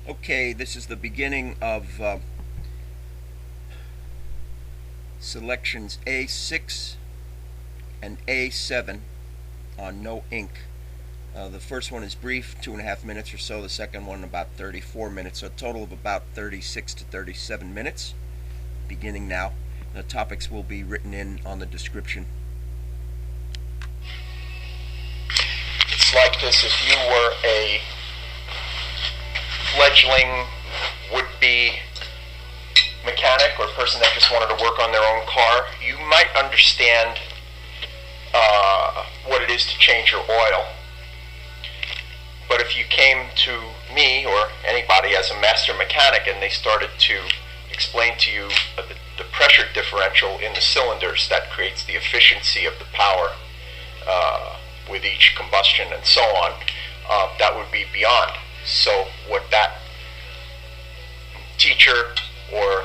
Okay, this is the beginning of selections A6 and A7 on no ink. The first one is brief, 2.5 minutes or so. The second one about 34 minutes, so a total of about 36 to 37 minutes. Beginning now. The topics will be written in on the description. It's like this: if you were a fledgling would-be mechanic or person that just wanted to work on their own car, you might understand what it is to change your oil. But if you came to me or anybody as a master mechanic and they started to explain to you the pressure differential in the cylinders that creates the efficiency of the power with each combustion and so on, that would be beyond. So what that teacher or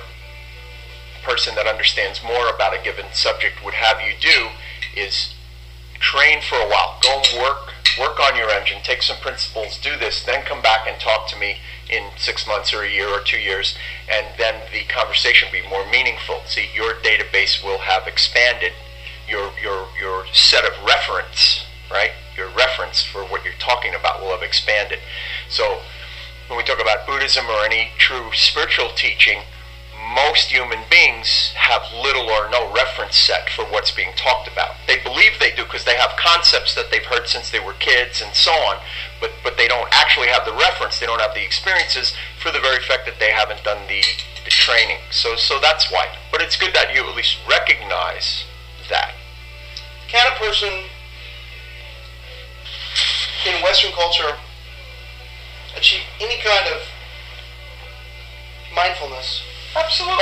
person that understands more about a given subject would have you do is train for a while. Go and work on your engine, take some principles, do this, then come back and talk to me in 6 months or a year or 2 years, and then the conversation will be more meaningful. See, your database will have expanded. Your set of reference, right? Your reference for what you're talking about will have expanded. So when we talk about Buddhism or any true spiritual teaching, most human beings have little or no reference set for what's being talked about. They believe they do because they have concepts that they've heard since they were kids and so on, but they don't actually have the reference, they don't have the experiences for the very fact that they haven't done the training. So that's why. But it's good that you at least recognize that. Can a person in Western culture achieve any kind of mindfulness? Absolutely.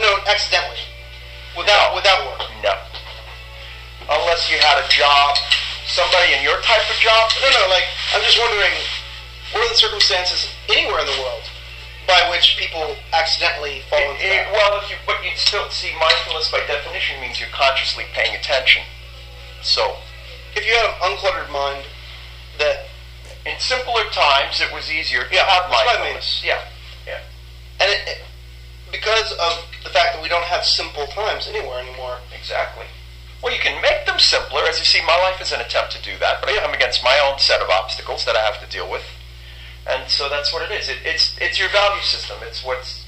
No, accidentally. Without work. No. Unless you had a job, somebody in your type of job. No, like, I'm just wondering, what are the circumstances anywhere in the world by which people accidentally fall into that? Well, but you'd still see mindfulness by definition means you're consciously paying attention. So, if you had an uncluttered mind that... In simpler times, it was easier to have mindfulness. Yeah. And because of the fact that we don't have simple times anywhere anymore. Exactly. Well, you can make them simpler. As you see, my life is an attempt to do that, but I come against my own set of obstacles that I have to deal with. And so that's what it is. It's your value system. It's what's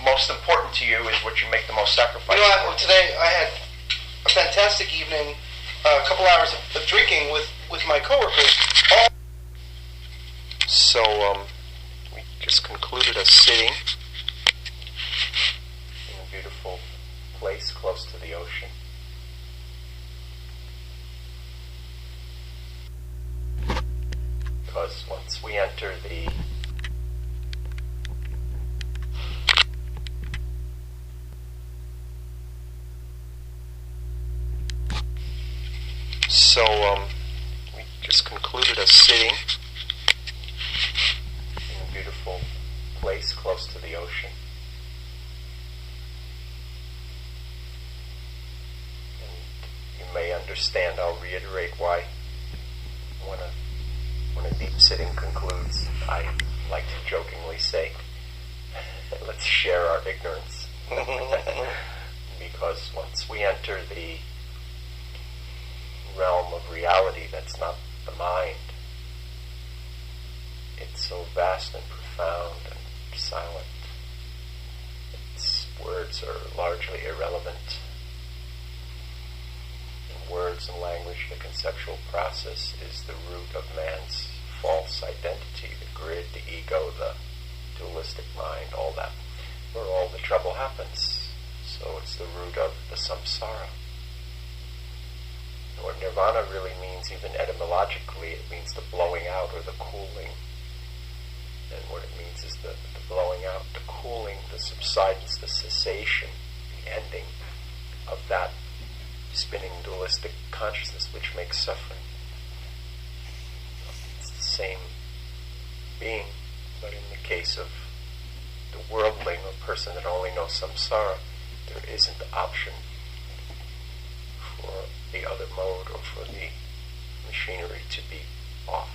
most important to you is what you make the most sacrifice for. Today I had a fantastic evening, a couple hours of drinking with my coworkers. So we just concluded a sitting in a beautiful place close to the ocean. Because once we enter the we just concluded a sitting in a beautiful place close to the ocean. And you may understand, I'll reiterate why when a deep sitting concludes, I like to jokingly say, let's share our ignorance. Because once we enter the realm of reality that's not the mind, it's so vast and profound and silent. Its words are largely irrelevant. In words and language, the conceptual process is the root of man's false identity, the grid, the ego, the dualistic mind, all that, where all the trouble happens. So it's the root of the samsara. What nirvana really means, even etymologically, it means the blowing out or the cooling. And what it means is the blowing out, the cooling, the subsidence, the cessation, the ending of that spinning dualistic consciousness which makes suffering. It's the same being, but in the case of the worldling or person that only knows samsara, there isn't the option for the other mode or for the machinery to be off.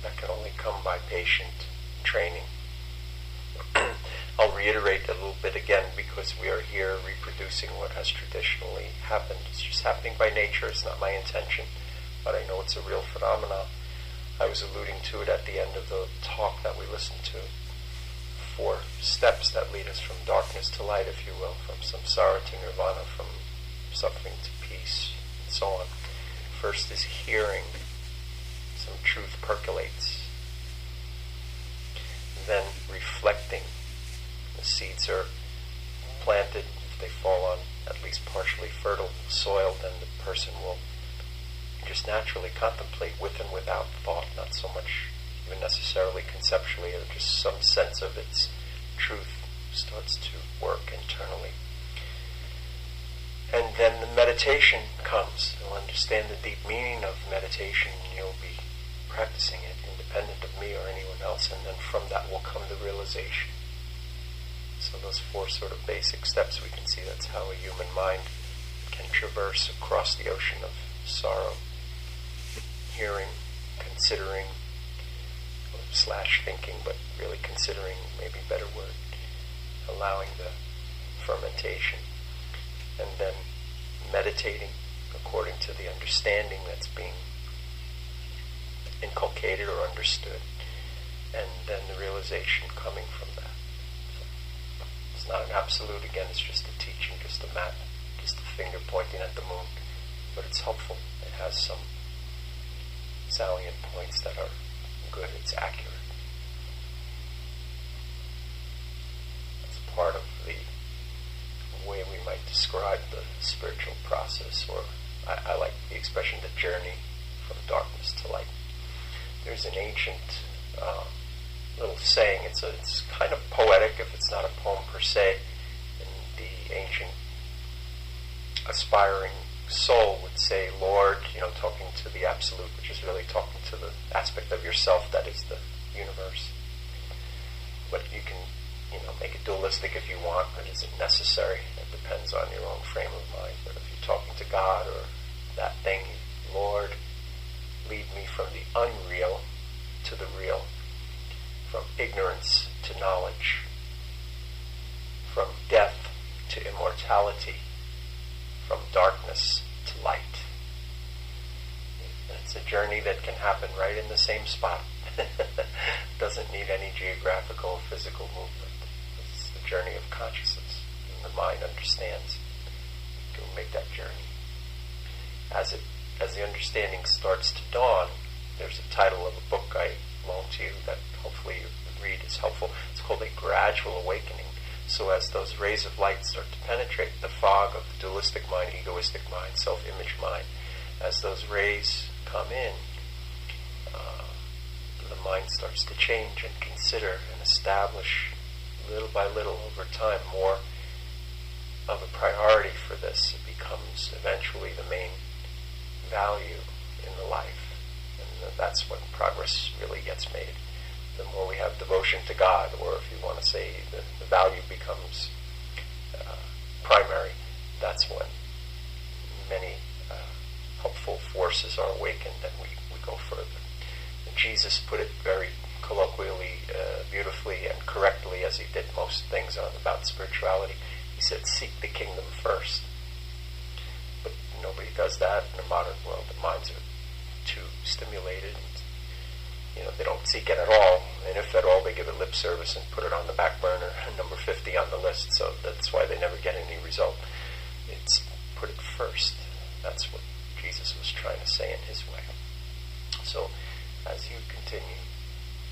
That can only come by patient training. I'll reiterate a little bit again, because we are here reproducing what has traditionally happened. It's just happening by nature. It's not my intention, but I know it's a real phenomenon. I was alluding to it at the end of the talk that we listened to. 4 steps that lead us from darkness to light, if you will, from samsara to nirvana, from suffering to peace, and so on. First is hearing. Some truth percolates. Then reflecting. The seeds are planted. If they fall on at least partially fertile soil, then the person will just naturally contemplate with and without thought, not so much even necessarily conceptually, or just some sense of its truth starts to work internally. And then the meditation comes. You'll understand the deep meaning of meditation, and you'll be practicing it independent of me or anyone else, and then from that will come the realization. So those 4 sort of basic steps, we can see that's how a human mind can traverse across the ocean of sorrow. Hearing, considering, / thinking, but really considering, maybe a better word, allowing the fermentation, and then meditating according to the understanding that's being inculcated or understood, and then the realization coming from that. So it's not an absolute, again, it's just a teaching, just a map, just a finger pointing at the moon, but it's helpful. It has some salient points that are good, it's accurate. It's part of the way we might describe the spiritual process, or I like the expression, the journey from darkness to light. There's an ancient little saying, it's kind of poetic if it's not a poem per se, and the ancient aspiring soul would say, Lord, talking to the absolute, which is really talking to the aspect of yourself that is the universe. But you can, make it dualistic if you want, but it isn't necessary. It depends on your own frame of mind. But if you're talking to God or that thing, Lord, lead me from the unreal to the real, from ignorance to knowledge, from death to immortality, from darkness to light. It's a journey that can happen right in the same spot. Doesn't need any geographical or physical movement. It's the journey of consciousness, and the mind understands to make that journey. As the understanding starts to dawn, there's a title of a book I loan to you that hopefully you would read. It's helpful. It's called A Gradual Awakening. So as those rays of light start to penetrate the fog of the dualistic mind, egoistic mind, self-image mind, as those rays come in, the mind starts to change and consider and establish little by little over time more of a priority for this. It becomes eventually the main value in the life, and that's when progress really gets made. The more we have devotion to God, or if you want to say the value becomes primary, that's when many helpful forces are awakened and we go further. And Jesus put it very colloquially, beautifully and correctly, as he did most things about spirituality. He said, seek the kingdom first. But nobody does that in the modern world. The minds are too stimulated. They don't seek it at all. And if at all, they give it lip service and put it on the back burner, number 50 on the list. So that's why they never get any result. It's put it first. That's what Jesus was trying to say in his way. So as you continue,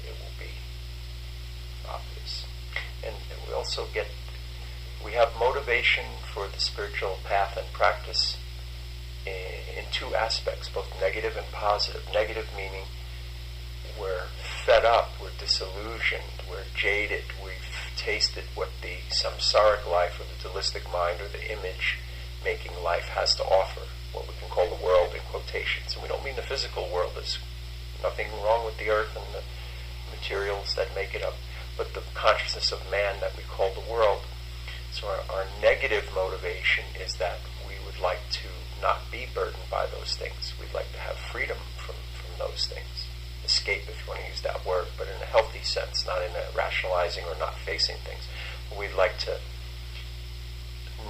it will be obvious. And we have motivation for the spiritual path and practice in 2 aspects, both negative and positive. Negative meaning we're fed up, we're disillusioned, we're jaded, we've tasted what the samsaric life or the dualistic mind or the image-making life has to offer, what we can call the world in quotations. And we don't mean the physical world. There's nothing wrong with the earth and the materials that make it up, but the consciousness of man that we call the world. So our negative motivation is that we would like to not be burdened by those things. We'd like to have freedom from those things. escape, if you want to use that word, but in a healthy sense, not in a rationalizing or not facing things. We'd like to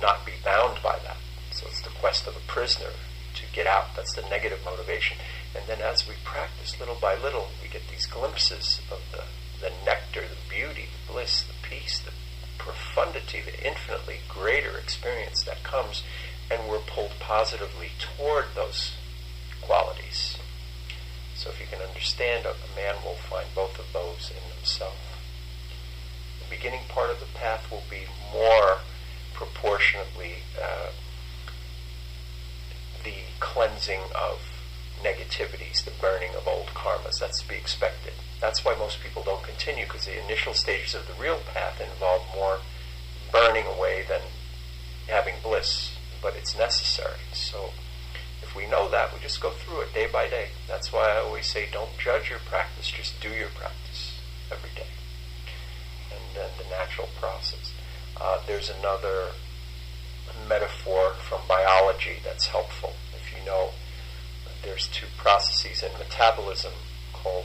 not be bound by that. So it's the quest of a prisoner to get out. That's the negative motivation. And then as we practice little by little, we get these glimpses of the nectar, the beauty, the bliss, the peace, the profundity, the infinitely greater experience that comes, and we're pulled positively toward those qualities. So if you can understand, a man will find both of those in himself. The beginning part of the path will be more proportionately the cleansing of negativities, the burning of old karmas. That's to be expected. That's why most people don't continue, because the initial stages of the real path involve more burning away than having bliss, but it's necessary. So if we know that, we just go through it day by day. That's why I always say, don't judge your practice, just do your practice every day. And then the natural process. There's another metaphor from biology that's helpful. If you know, there's two processes in metabolism called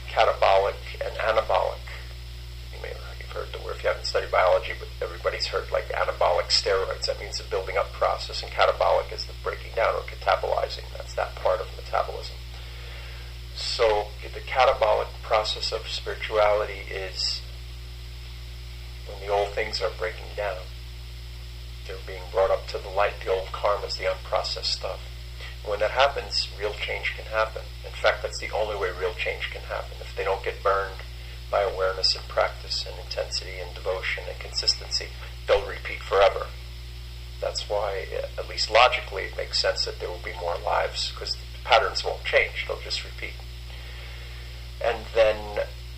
catabolic and anabolic. You've heard the word, if you haven't studied biology, but everybody's heard like anabolic steroids. That means the building up process, and catabolic is the breaking down or catabolizing. That's that part of metabolism. So the catabolic process of spirituality is when the old things are breaking down. They're being brought up to the light, the old karmas, the unprocessed stuff. When that happens, real change can happen. In fact, that's the only way real change can happen. If they don't get burned by awareness and practice and intensity and devotion and consistency, they'll repeat forever. That's why, at least logically, it makes sense that there will be more lives, because the patterns won't change, they'll just repeat. And then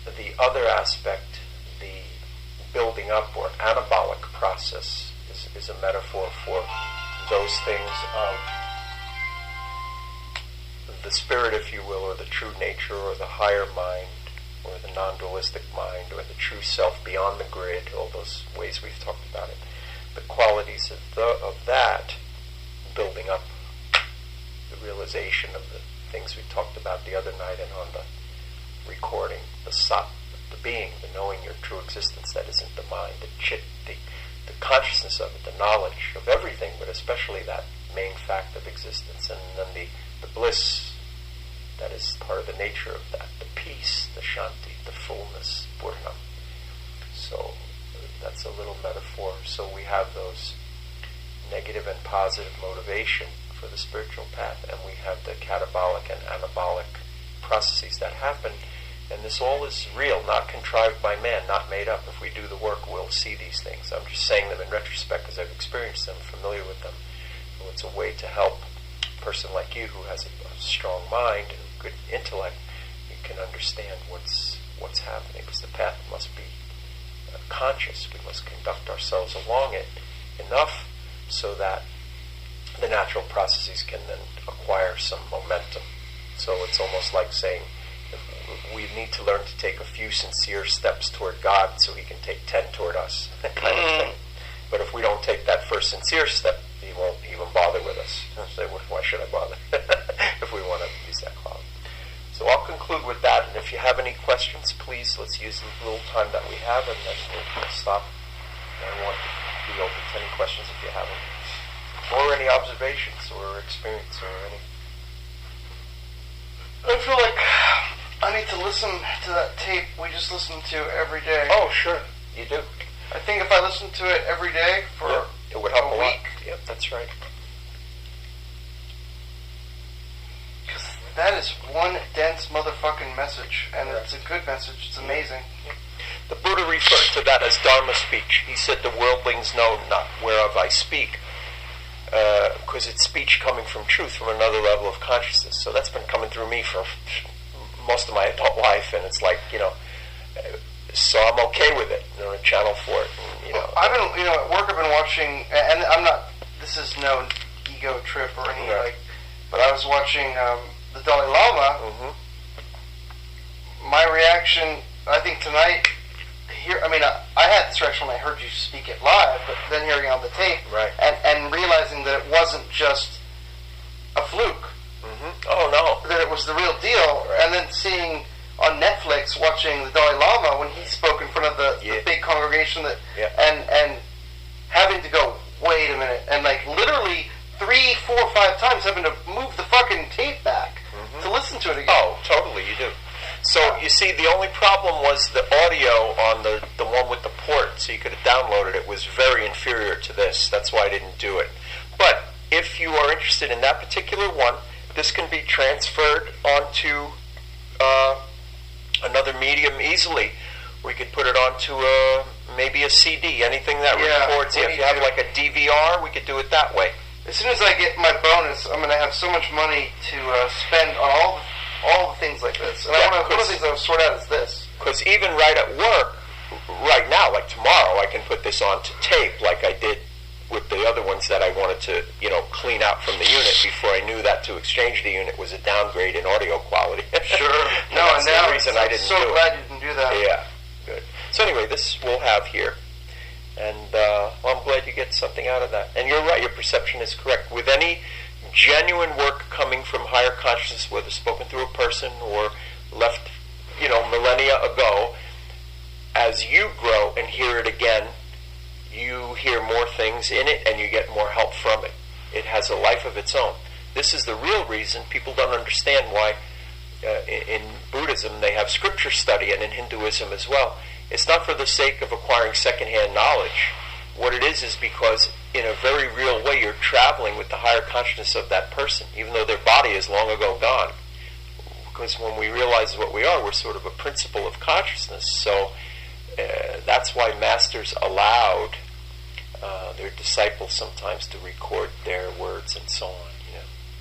the other aspect, the building up or anabolic process, is a metaphor for those things of the spirit, if you will, or the true nature, or the higher mind, or the non-dualistic mind, or the true self beyond the grid, all those ways we've talked about it. The qualities of that building up the realization of the things we talked about the other night and on the recording, the sat, the being, the knowing your true existence that isn't the mind, the chit, the consciousness of it, the knowledge of everything, but especially that main fact of existence, and then the bliss that is part of the nature of that, the peace, the shanti, the fullness, purna. So that's a little metaphor. So we have those negative and positive motivation for the spiritual path, and we have the catabolic and anabolic processes that happen, and this all is real, not contrived by man, not made up. If we do the work, we'll see these things. I'm just saying them in retrospect because I've experienced them, familiar with them. So it's a way to help a person like you who has a strong mind and good intellect. You can understand what's happening, because the path must be conscious. We must conduct ourselves along it enough so that the natural processes can then acquire some momentum. So it's almost like saying we need to learn to take a few sincere steps toward God so He can take 10 toward us, kind of thing. But if we don't take that first sincere step, He won't even bother with us. Say, why should I bother? If we want to use that cloud. So I'll conclude with that, and if you have any questions, please, let's use the little time that we have, and then we'll stop. And I want to be open to any questions if you have them. Or any observations or experience or any. I feel like I need to listen to that tape we just listened to every day. Oh, sure, you do. I think if I listen to it every day for it would help a week. Yep, that's right. Because that is one dense motherfucking message, and it's a good message. It's amazing. The Buddha referred to that as Dharma speech. He said, "The worldlings know not whereof I speak," because it's speech coming from truth, from another level of consciousness. So that's been coming through me for most of my adult life, and it's like, so I'm okay with it. They're a channel for it. And, I've been, at work I've been watching, and I'm not, this is no ego trip or anything, but I was watching the Dalai Lama. Mm-hmm. My reaction, I think tonight, I had this reaction when I heard you speak it live, but then hearing it on the tape, right, and realizing that it wasn't just a fluke. Mm-hmm. Oh no! That it was the real deal, and then seeing on Netflix, watching the Dalai Lama when he spoke in front of the big congregation, and having to go, wait a minute, and like literally 3, 4, 5 times having to move the fucking tape back to listen to it again. Oh, totally, you do. So, you see, the only problem was the audio on the one with the port, so you could have downloaded it, was very inferior to this. That's why I didn't do it. But if you are interested in that particular one, this can be transferred onto another medium easily. We could put it onto maybe a CD, anything that records. If you have like a DVR, we could do it that way. As soon as I get my bonus, I'm going to have so much money to spend on all the things like this. And one of the things I want to sort out is this. Because even right at work, right now, like tomorrow, I can put this onto tape like I did with the other ones that I wanted to, clean out from the unit before I knew that to exchange the unit was a downgrade in audio quality. Sure. That's the reason I didn't do it. I'm so glad you didn't do that. Yeah, good. So anyway, this we'll have here. And I'm glad you get something out of that. And you're right, your perception is correct. With any genuine work coming from higher consciousness, whether spoken through a person or left, millennia ago, as you grow and hear it again, you hear more things in it and you get more help from it. It has a life of its own. This is the real reason people don't understand why in Buddhism they have scripture study, and in Hinduism as well. It's not for the sake of acquiring secondhand knowledge. What it is because in a very real way you're traveling with the higher consciousness of that person, even though their body is long ago gone. Because when we realize what we are, we're sort of a principle of consciousness. So that's why masters allowed their disciples sometimes to record their words and so on.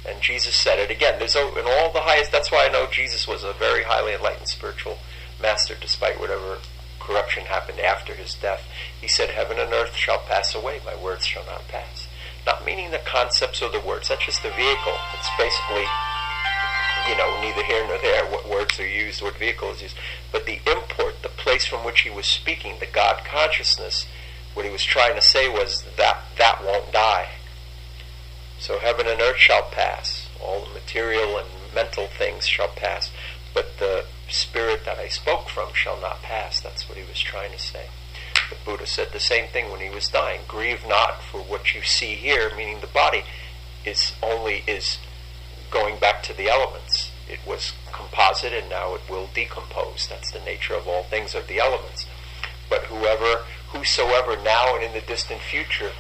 And Jesus said it again. There's in all the highest. That's why I know Jesus was a very highly enlightened spiritual master, despite whatever corruption happened after his death. He said, "Heaven and earth shall pass away, my words shall not pass." Not meaning the concepts or the words. That's just the vehicle. It's basically, neither here nor there what words are used, what vehicle is used. But the import, the place from which he was speaking, the God consciousness, what he was trying to say was that won't die. So heaven and earth shall pass. All the material and mental things shall pass. But the spirit that I spoke from shall not pass. That's what he was trying to say. The Buddha said the same thing when he was dying. Grieve not, for what you see here, meaning the body, is going back to the elements. It was composite and now it will decompose. That's the nature of all things, of the elements. But whosoever now and in the distant future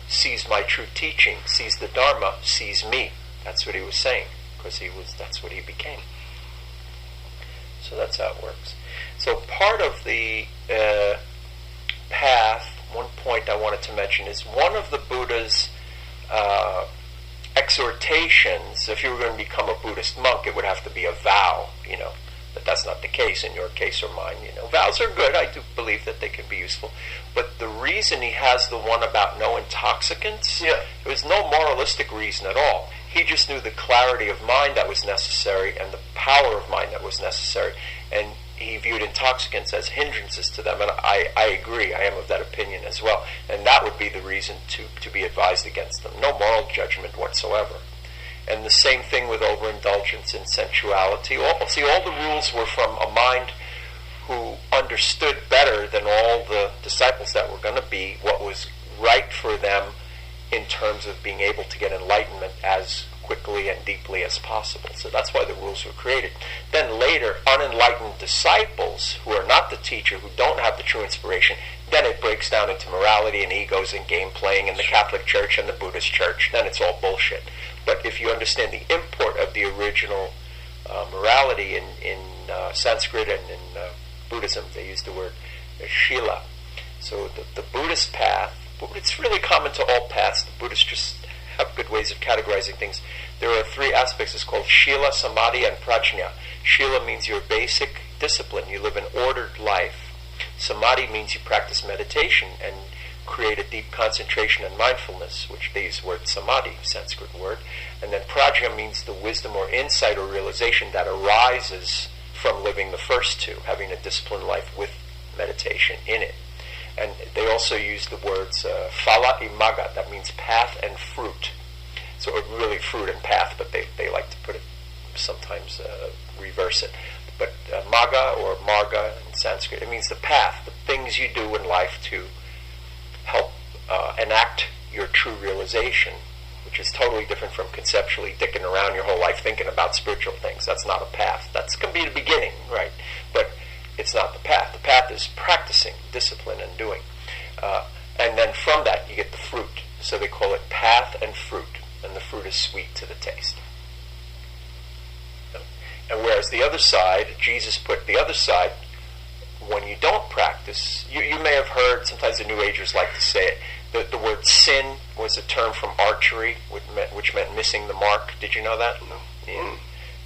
sees my true teaching, sees the Dharma, sees me. That's what he was saying, because that's what he became. So that's how it works. So part of the path, one point I wanted to mention, is one of the Buddha's exhortations. If you were going to become a Buddhist monk, it would have to be a vow, but that's not the case in your case or mine. Vows are good. I do believe that they can be useful. But the reason he has the one about no intoxicants, it was no moralistic reason at all. He just knew the clarity of mind that was necessary and the power of mind that was necessary, and he viewed intoxicants as hindrances to them. And I agree. I am of that opinion as well. And that would be the reason to be advised against them. No moral judgment whatsoever. And the same thing with overindulgence in sensuality. All the rules were from a mind who understood better than all the disciples that were going to be what was right for them in terms of being able to get enlightenment as quickly and deeply as possible. So that's why the rules were created. Then later, unenlightened disciples who are not the teacher, who don't have the true inspiration, then it breaks down into morality and egos and game playing in the Catholic Church and the Buddhist Church. Then it's all bullshit. But if you understand the import of the original morality in Sanskrit and in Buddhism, they use the word Shila. So the Buddhist path, it's really common to all paths. The Buddhists just have good ways of categorizing things. There are 3 aspects. It's called Shila, Samadhi, and Prajna. Shila means your basic discipline. You live an ordered life. Samadhi means you practice meditation and create a deep concentration and mindfulness, which they use the word samadhi, Sanskrit word. And then prajna means the wisdom or insight or realization that arises from living the first 2, having a disciplined life with meditation in it. And they also use the words phala imaga, that means path and fruit. So really fruit and path, but they like to put it sometimes reverse it. But Magga or Marga in Sanskrit, it means the path, the things you do in life to help enact your true realization, which is totally different from conceptually dicking around your whole life thinking about spiritual things. That's not a path. That's going to be the beginning, right? But it's not the path. The path is practicing, discipline, and doing. And then from that you get the fruit. So they call it path and fruit. And the fruit is sweet to the taste. And whereas the other side, Jesus put the other side, when you don't practice, you may have heard, sometimes the New Agers like to say it, the word sin was a term from archery, which meant missing the mark. Did you know that? No. Yeah.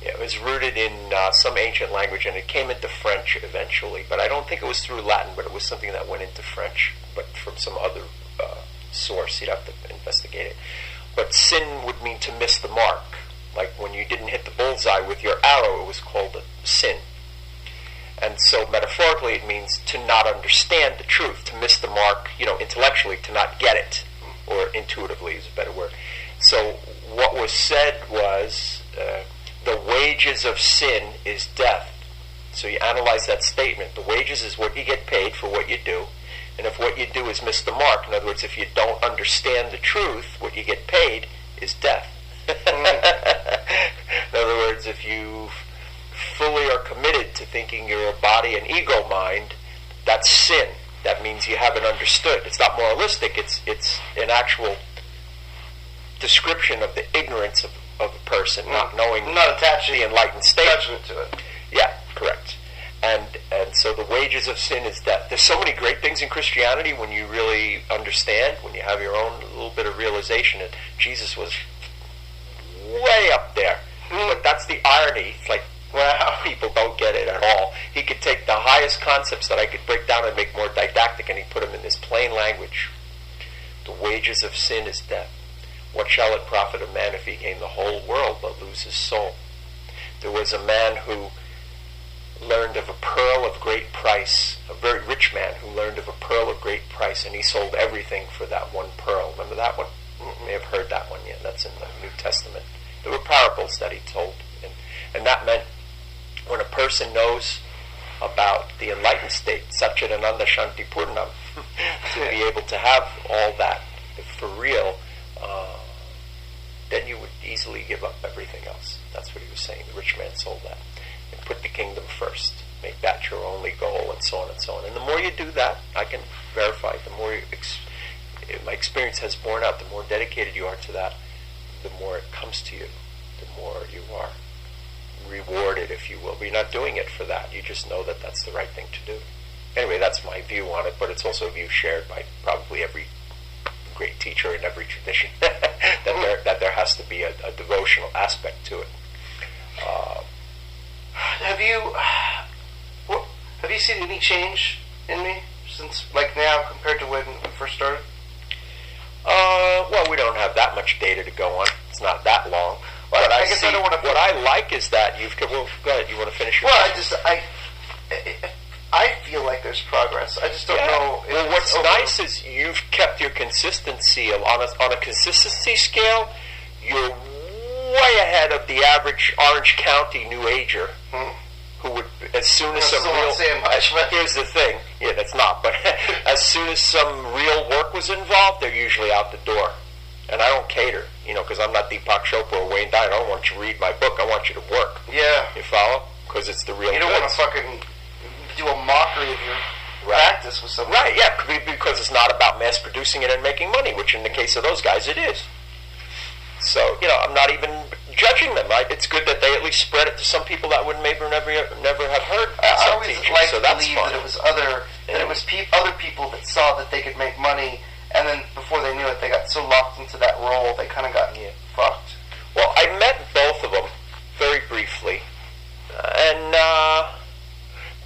Yeah, it was rooted in some ancient language, and it came into French eventually. But I don't think it was through Latin, but it was something that went into French, but from some other source. You'd have to investigate it. But sin would mean to miss the mark. Like when you didn't hit the bullseye with your arrow, it was called a sin. And so metaphorically it means to not understand the truth, to miss the mark, intellectually, to not get it, or intuitively is a better word. So what was said was, the wages of sin is death. So you analyze that statement. The wages is what you get paid for what you do. And if what you do is miss the mark, in other words, if you don't understand the truth, what you get paid is death. In other words, if you fully are committed to thinking you're a body and ego mind, that's sin. That means you haven't understood. It's not moralistic. It's an actual description of the ignorance of a person, not knowing, not attaching the enlightened state. Judgment to it. Yeah, correct. And so the wages of sin is death. There's so many great things in Christianity when you really understand, when you have your own little bit of realization. And Jesus was way up there. But that's the irony. It's like, wow, people don't get it at all. He could take the highest concepts that I could break down and make more didactic, and he put them in this plain language. The wages of sin is death. What shall it profit a man if he gain the whole world but lose his soul? There was a man who learned of a pearl of great price, a very rich man who learned of a pearl of great price, and he sold everything for that one pearl. Remember that one? You may have heard that one, yeah. That's in the New Testament. There were parables that he told, and that meant when a person knows about the enlightened state, Satchidananda Shanti Purnam, to be able to have all that for real, then you would easily give up everything else. That's what he was saying. The rich man sold that. And put the kingdom first. Make that your only goal, and so on and so on. And the more you do that, I can verify, the more my experience has borne out, the more dedicated you are to that, the more it comes to you, the more you are rewarded, if you will. But you're not doing it for that. You just know that that's the right thing to do. Anyway, that's my view on it, but it's also a view shared by probably every great teacher in every tradition, that there has to be a devotional aspect to it. Have you seen any change in me since, like now, compared to when we first started? Well, we don't have that much data to go on. It's not that long. Well, But I guess I don't want to. what I like is that you've... Well, go ahead. You want to finish your... Well, I feel like there's progress. I just don't know. Well, what's nice is you've kept your consistency on a consistency scale. You're way ahead of the average Orange County New Ager, who would, as soon as some real... Here's the thing. Yeah, that's not. But as soon as some real work was involved, they're usually out the door. And I don't cater, because I'm not Deepak Chopra or Wayne Dyer. I don't want you to read my book. I want you to work. Yeah. You follow? Because it's the real... You don't want to fucking do a mockery of your practice with something. Right, yeah, because it's not about mass producing it and making money, which in the case of those guys it is. So, I'm not even judging them. Right? It's good that they at least spread it to some people that would maybe never have heard I always teaching, like so to that's believe fun. that it was other people that saw that they could make money, and then before they knew it, they got so locked into that role, they kind of got fucked. Well, I met both of them very briefly, and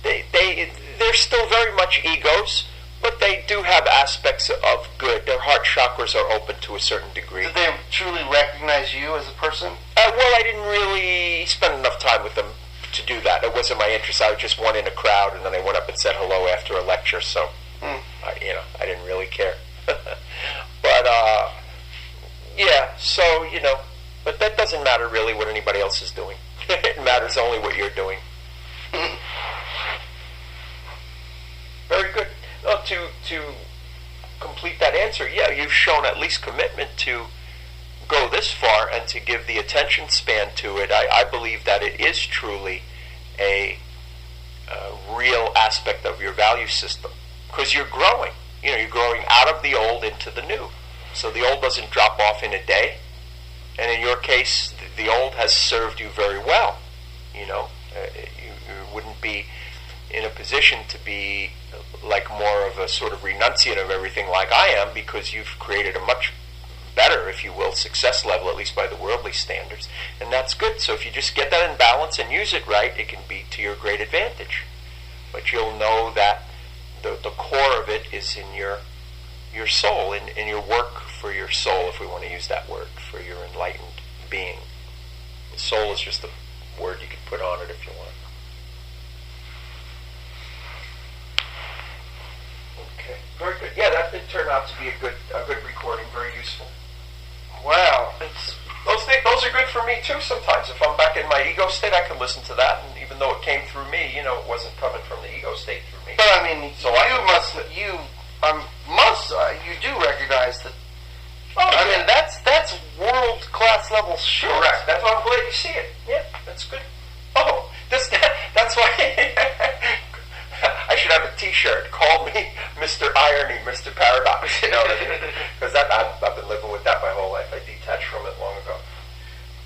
they're still very much egos, but they do have aspects of good. Their heart chakras are open to a certain degree. Did they truly recognize you as a person? Well, I didn't really spend enough time with them to do that. It wasn't my interest. I was just one in a crowd, and then I went up and said hello after a lecture, so I didn't really care. But yeah, so but that doesn't matter really what anybody else is doing. It matters only what you're doing. Very good. Well, to complete that answer, yeah, you've shown at least commitment to go this far and to give the attention span to it. I believe that it is truly a real aspect of your value system, because you're growing. You're growing out of the old into the new. So the old doesn't drop off in a day. And in your case, the old has served you very well. You wouldn't be in a position to be like more of a sort of renunciant of everything like I am, because you've created a much better, if you will, success level, at least by the worldly standards. And that's good. So if you just get that in balance and use it right, it can be to your great advantage. But you'll know that the core of it is in your soul, in your work for your soul, if we want to use that word, for your enlightened being. Soul is just a word you can put on it if you want. Okay, very good. Yeah, that did turn out to be a good recording, very useful. Wow. Those are good for me too sometimes. If I'm back in my ego state, I can listen to that, and even though it came through me, it wasn't coming from the ego state through me. But I mean, so you do recognize that. Oh, I mean, that's world class level shit. Correct. That's why I'm glad you see it. Yeah, that's good. Oh, that's why I should have a T-shirt. Call me Mr. Irony, Mr. Paradox. Because I've been living with that my whole life. I detached from it long ago.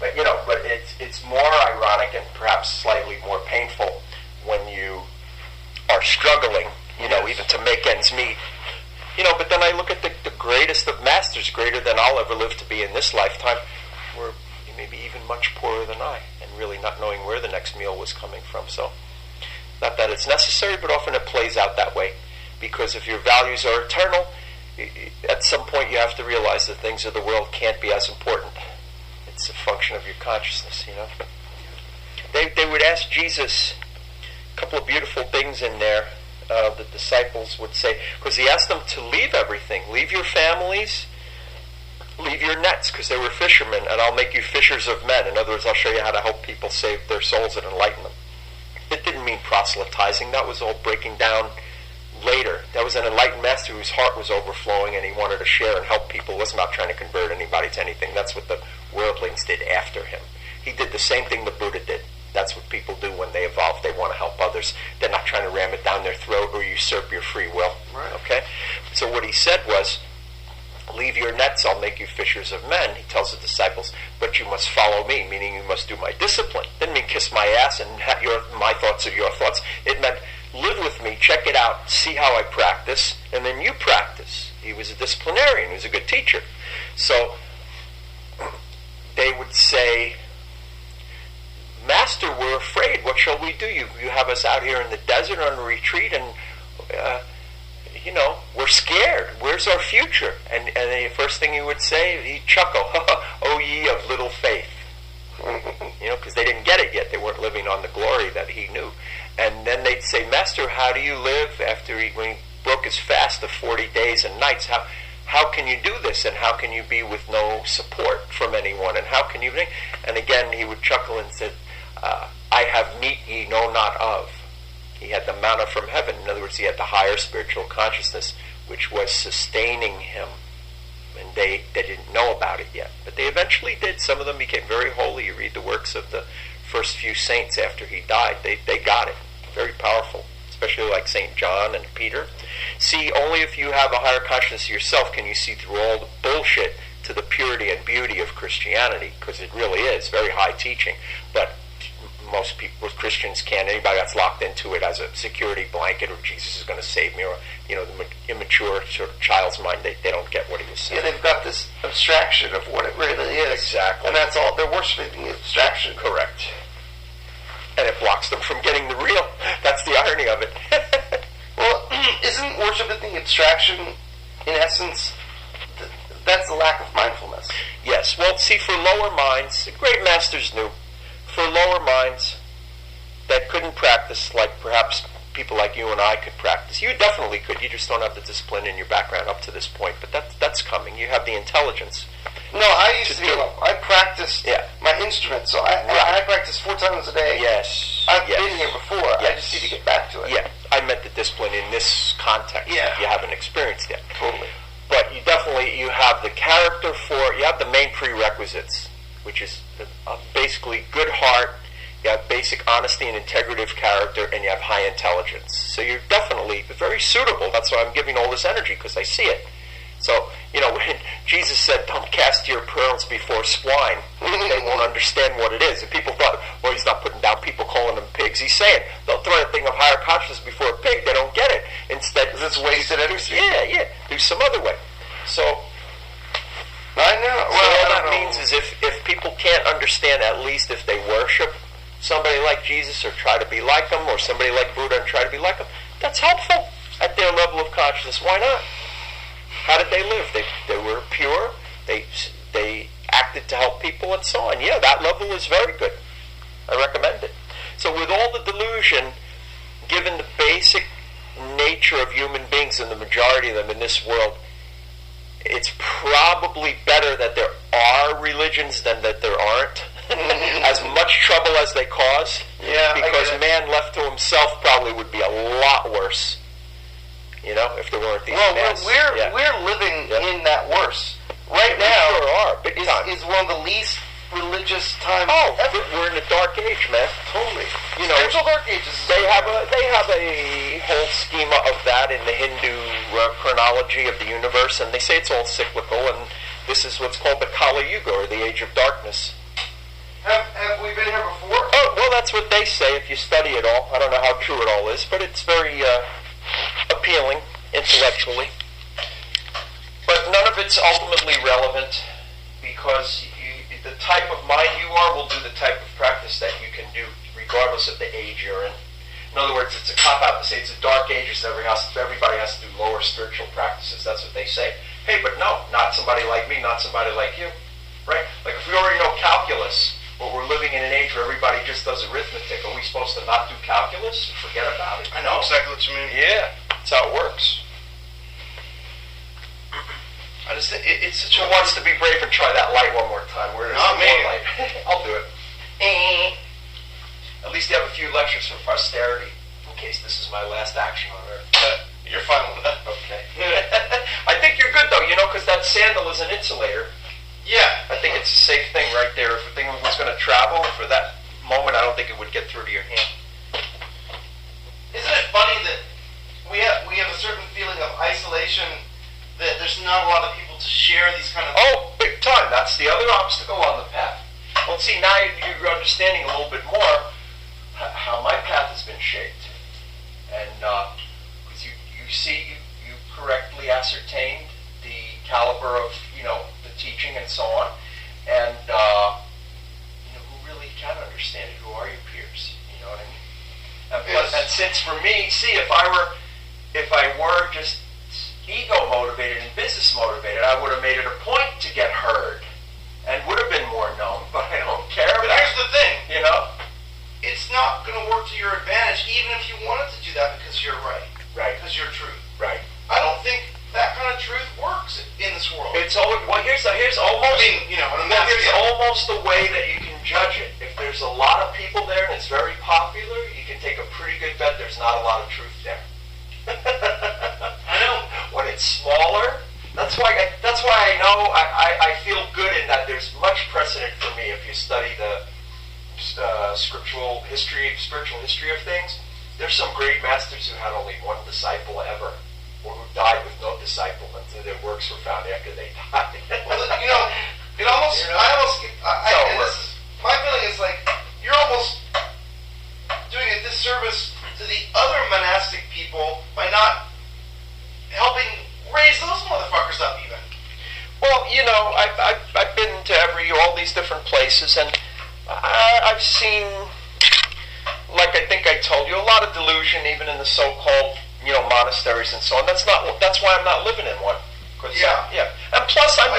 But but it's more ironic and perhaps slightly more painful when you are struggling, even to make ends meet. But then I look at the greatest of masters, greater than I'll ever live to be in this lifetime, were maybe even much poorer than I, and really not knowing where the next meal was coming from. So, not that it's necessary, but often it plays out that way. Because if your values are eternal, at some point you have to realize the things of the world can't be as important. It's a function of your consciousness, They would ask Jesus a couple of beautiful things in there. The disciples would say, because he asked them to leave everything, leave your families, leave your nets, because they were fishermen, and I'll make you fishers of men. In other words, I'll show you how to help people save their souls and enlighten them. It didn't mean proselytizing. That was all breaking down later. That was an enlightened master whose heart was overflowing, and he wanted to share and help people. He wasn't about trying to convert anybody to anything. That's what the worldlings did after him. He did the same thing the Buddha did. That's what people do when they evolve. They want to help others. They're not trying to ram it down their throat or usurp your free will. Right. Okay? So what he said was, leave your nets, I'll make you fishers of men. He tells the disciples, but you must follow me, meaning you must do my discipline. Didn't mean kiss my ass and have my thoughts are your thoughts. It meant live with me, check it out, see how I practice, and then you practice. He was a disciplinarian. He was a good teacher. So they would say, Master, we're afraid. What shall we do? You have us out here in the desert on a retreat, and we're scared. Where's our future? And the first thing he would say, he'd chuckle, "O ye of little faith," because they didn't get it yet. They weren't living on the glory that he knew. And then they'd say, Master, how do you live when he broke his fast of 40 days and nights? How can you do this, and how can you be with no support from anyone, and how can you? And again, he would chuckle and said, I have meat ye know not of. He had the manna from heaven. In other words, he had the higher spiritual consciousness, which was sustaining him. And they didn't know about it yet. But they eventually did. Some of them became very holy. You read the works of the first few saints after he died. They got it. Very powerful. Especially like St. John and Peter. See, only if you have a higher consciousness yourself can you see through all the bullshit to the purity and beauty of Christianity. Because it really is very high teaching. But most people, Christians can't. Anybody that's locked into it as a security blanket, or Jesus is going to save me, or the immature sort of child's mind, they don't get what he was saying. Yeah, they've got this abstraction of what it really is. Exactly. And that's all. They're worshiping the abstraction. Correct. And it blocks them from getting the real. That's the irony of it. Well, isn't worshiping the abstraction, in essence, that's the lack of mindfulness? Yes. Well, see, for lower minds, the great masters knew. For lower minds that couldn't practice like perhaps people like you and I could practice. You definitely could. You just don't have the discipline in your background up to this point. But that's coming. You have the intelligence. No, I used to be. I practiced. Yeah. My my instrument. So I practice 4 times a day. Yes. I've been here before. Yes. I just need to get back to it. Yeah, I meant the discipline in this context. Yeah. You haven't experienced yet. Totally. But you definitely, you have the character you have the main prerequisites, which is basically good heart, you have basic honesty and integrity of character, and you have high intelligence. So you're definitely very suitable. That's why I'm giving all this energy, because I see it. So, when Jesus said, don't cast your pearls before swine, they won't understand what it is. And people thought, well, he's not putting down people calling them pigs. He's saying, they'll throw a thing of higher consciousness before a pig. They don't get it. Instead, it's wasted energy. Yeah. Do some other way. So, I know. Well, all that means is if people can't understand, at least if they worship somebody like Jesus or try to be like him, or somebody like Buddha and try to be like him, that's helpful at their level of consciousness. Why not? How did they live? They were pure. They acted to help people and so on. Yeah, that level is very good. I recommend it. So with all the delusion, given the basic nature of human beings and the majority of them in this world, it's probably better that there are religions than that there aren't. As much trouble as they cause. Yeah, because man left to himself probably would be a lot worse. If there weren't these masks. We're living in that worse. Right we now sure are, big time. is one of the least religious times ever. We're in a dark age, man. Totally. Spiritual dark ages. They have a whole schema of that in the Hindu chronology of the universe, and they say it's all cyclical, and this is what's called the Kali Yuga, or the Age of Darkness. Have we been here before? Oh, well, that's what they say if you study it all. I don't know how true it all is, but it's very appealing intellectually. But none of it's ultimately relevant, because the type of mind you are will do the type of practice that you can do, regardless of the age you're in. In other words, it's a cop-out to say it's a dark age, so everybody has to do lower spiritual practices. That's what they say. Hey, but no, not somebody like me, not somebody like you. Right? Like if we already know calculus, but we're living in an age where everybody just does arithmetic, are we supposed to not do calculus and forget about it? I know exactly what you mean. Yeah, that's how it works. I just think it's such Who wants to be brave and try that light one more time? Where Not me. More light? I'll do it. At least you have a few lectures for posterity, in case this is my last action on Earth. You're fine with that. Okay. I think you're good, though, because that sandal is an insulator. Yeah. I think it's a safe thing right there. If a thing was going to travel for that moment, I don't think it would get through to your hand. Isn't it funny that we have a certain feeling of isolation, that there's not a lot of people to share these kind of... Oh, big time. That's the other obstacle on the path. Well, see, now you're understanding a little bit more how my path has been shaped. And because you correctly ascertained the caliber of, the teaching and so on. And, who really can understand it? Who are your peers? You know what I mean? And since for me, see, if I were just ego motivated and business motivated, I would have made it a point to get heard and would have been more known, but I don't care. But here's the thing, it's not going to work to your advantage, even if you wanted to do that, because you're right. Right. Because you're truth. Right. I don't think that kind of truth works in this world. It's always, here's almost, here's almost the way that you can judge it. If there's a lot of people there and it's very popular, you can take a pretty good bet there's not a lot of truth there. I know. When it's smaller, that's why I know I feel good in that there's much precedent for me if you study the spiritual history of things. There's some great masters who had only one disciple ever, or who died with no disciple until their works were found after they died. My feeling is like you're almost doing a disservice to the other monastic people by not helping raise those motherfuckers up even. Well, I've been to all these different places, and I've seen, like I think I told you, a lot of delusion even in the so-called, monasteries and so on. That's why I'm not living in one. Yeah. And plus I'm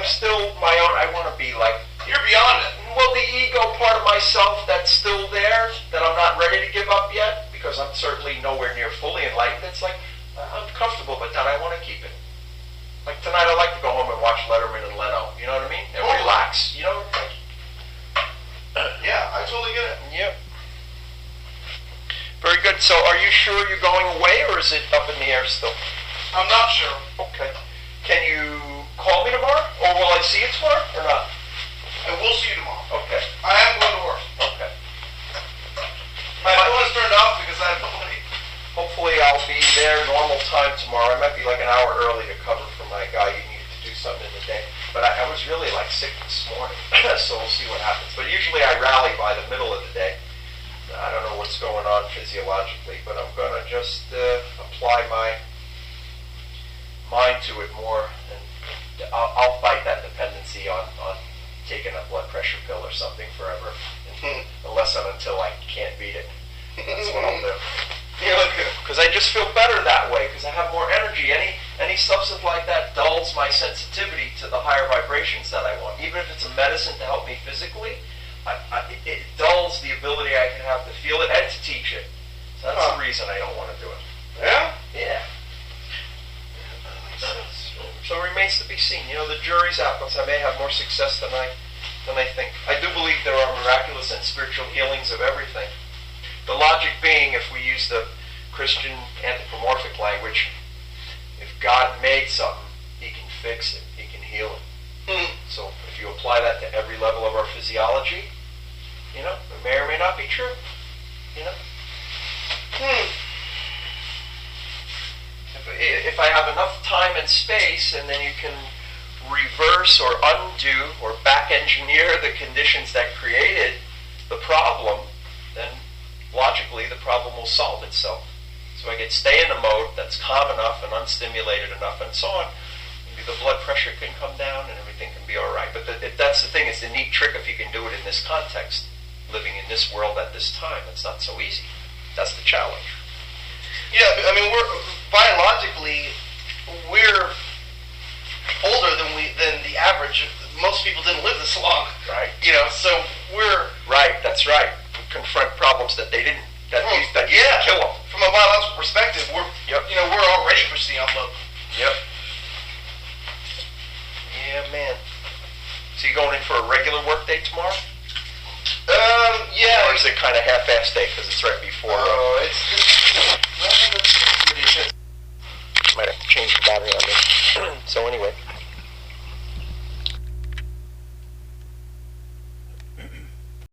still my own. I want to be like, you're beyond it. Well, the ego part of myself that's still there, that I'm not ready to give up yet, because I'm certainly nowhere near fully enlightened. It's like, I'm comfortable, but then I want to keep it. Like tonight, I like to go home and watch Letterman and Leno. You know what I mean? And relax. You know? Yeah, I totally get it. Yep. Very good. So, are you sure you're going away, or is it up in the air still? I'm not sure. Okay. Can you call me tomorrow, or will I see you tomorrow, or not? I will see you tomorrow. Okay. I am going to work. Okay. My phone is turned off because I have nobody. Hopefully I'll be there normal time tomorrow. I might be like an hour early to cover for my guy who needed to do something in the day. But I was really like sick this morning, so we'll see what happens. But usually I rally by the middle of the day. I don't know what's going on physiologically, but I'm going to just apply my mind to it more. And I'll fight that dependency on taking a blood pressure pill or something forever. Unless and until I can't beat it. That's what I'll do. Because I just feel better that way, because I have more energy. Any substance like that dulls my sensitivity to the higher vibrations that I want. Even if it's a medicine to help me physically, it dulls the ability I can have to feel it and to teach it. So that's the reason I don't want to do it. Yeah? Yeah. So it remains to be seen. The jury's out, because I may have more success than I think. I do believe there are miraculous and spiritual healings of everything. The logic being, if we use the Christian anthropomorphic language, if God made something, He can fix it, He can heal it. So if you apply that to every level of our physiology, it may or may not be true. If I have enough time and space, and then you can reverse or undo or back engineer the conditions that created the problem, then logically the problem will solve itself. So I can stay in a mode that's calm enough and unstimulated enough and so on. Maybe the blood pressure can come down and everything can be alright. But that's the thing, it's the neat trick if you can do it in this context. Living in this world at this time, it's not so easy. That's the challenge. Yeah, I mean, biologically, we're older than the average. Most people didn't live this long. Right. So we're... Right, that's right. We confront problems that they didn't, that used to kill them. From a biological perspective, we're already pushing the envelope. Yep. Yeah, man. So you going in for a regular work day tomorrow? Yeah. Or is it kind of half-assed day because it's right before? Might have to change the battery on this. So anyway.